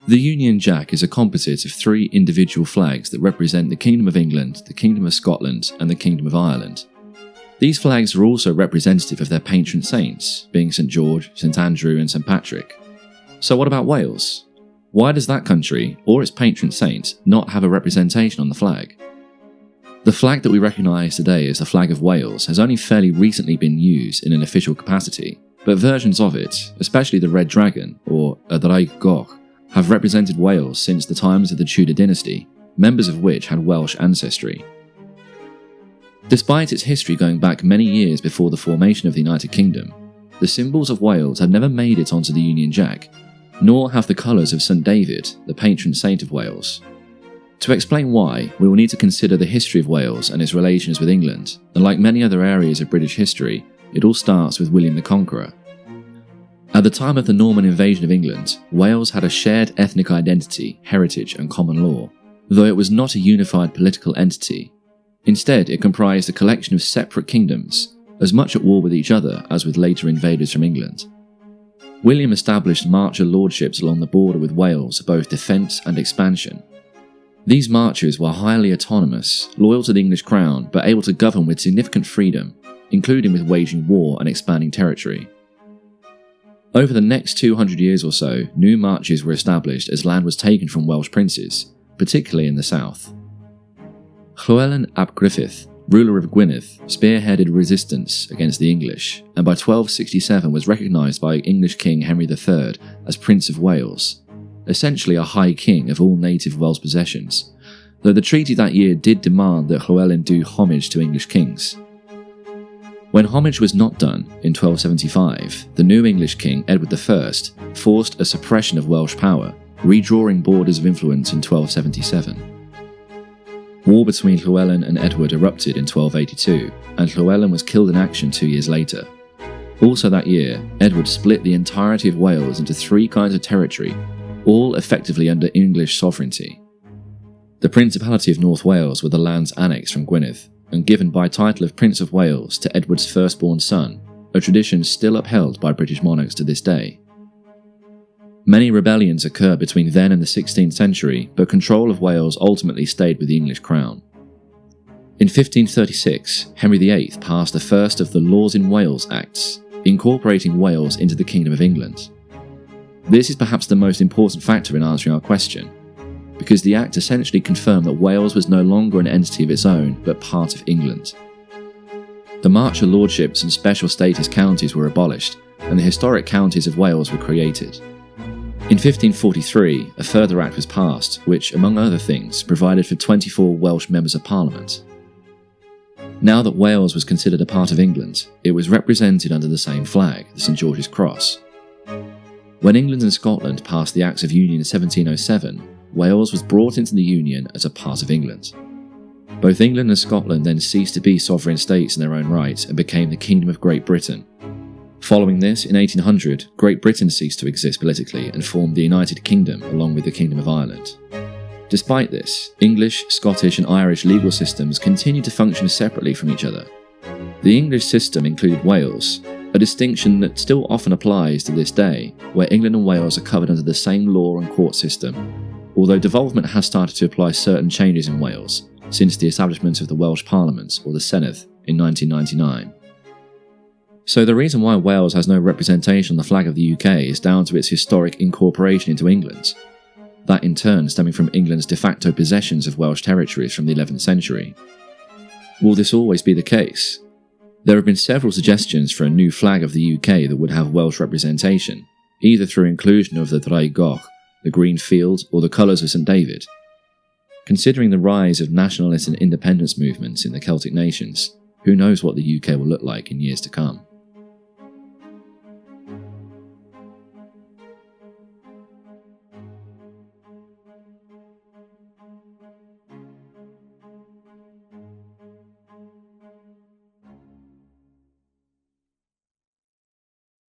The Union Jack is a composite of 3 individual flags that represent the Kingdom of England, the Kingdom of Scotland, and the Kingdom of Ireland. These flags are also representative of their patron saints, being St George, St Andrew, and St Patrick. So what about Wales? Why does that country, or its patron saint, not have a representation on the flag? The flag that we recognise today as the flag of Wales has only fairly recently been used in an official capacity, but versions of it, especially the Red Dragon, or y Draig Goch, have represented Wales since the times of the Tudor dynasty, members of which had Welsh ancestry. Despite its history going back many years before the formation of the United Kingdom, the symbols of Wales have never made it onto the Union Jack, nor have the colours of St David, the patron saint of Wales. To explain why, we will need to consider the history of Wales and its relations with England, and like many other areas of British history, it all starts with William the Conqueror. At the time of the Norman invasion of England, Wales had a shared ethnic identity, heritage, and common law, though it was not a unified political entity. Instead, it comprised a collection of separate kingdoms, as much at war with each other as with later invaders from England. William established Marcher Lordships along the border with Wales for both defence and expansion. These marchers were highly autonomous, loyal to the English crown, but able to govern with significant freedom, including with waging war and expanding territory. Over the next 200 years or so, new marches were established as land was taken from Welsh princes, particularly in the south. Llywelyn ap Gruffudd, ruler of Gwynedd, spearheaded resistance against the English, and by 1267 was recognised by English King Henry III as Prince of Wales, essentially a High King of all native Welsh possessions, though the treaty that year did demand that Llywelyn do homage to English kings. When homage was not done in 1275, the new English king, Edward I, forced a suppression of Welsh power, redrawing borders of influence in 1277. War between Llywelyn and Edward erupted in 1282, and Llywelyn was killed in action 2 years later. Also that year, Edward split the entirety of Wales into 3 kinds of territory, all effectively under English sovereignty. The Principality of North Wales were the lands annexed from Gwynedd, and given by title of Prince of Wales to Edward's firstborn son, a tradition still upheld by British monarchs to this day. Many rebellions occurred between then and the 16th century, but control of Wales ultimately stayed with the English crown. In 1536, Henry VIII passed the first of the Laws in Wales Acts, incorporating Wales into the Kingdom of England. This is perhaps the most important factor in answering our question, because the Act essentially confirmed that Wales was no longer an entity of its own, but part of England. The Marcher Lordships and special status counties were abolished, and the historic counties of Wales were created. In 1543, a further Act was passed, which, among other things, provided for 24 Welsh members of Parliament. Now that Wales was considered a part of England, it was represented under the same flag, the St George's Cross. When England and Scotland passed the Acts of Union in 1707, Wales was brought into the Union as a part of England. Both England and Scotland then ceased to be sovereign states in their own right and became the Kingdom of Great Britain. Following this, in 1800, Great Britain ceased to exist politically and formed the United Kingdom along with the Kingdom of Ireland. Despite this, English, Scottish and Irish legal systems continued to function separately from each other. The English system included Wales, a distinction that still often applies to this day, where England and Wales are covered under the same law and court system, although development has started to apply certain changes in Wales since the establishment of the Welsh Parliament, or the Senedd, in 1999. So the reason why Wales has no representation on the flag of the UK is down to its historic incorporation into England, that in turn stemming from England's de facto possessions of Welsh territories from the 11th century. Will this always be the case? There have been several suggestions for a new flag of the UK that would have Welsh representation, either through inclusion of the y Draig Goch, the green field, or the colours of St David. Considering the rise of nationalist and independence movements in the Celtic nations, who knows what the UK will look like in years to come.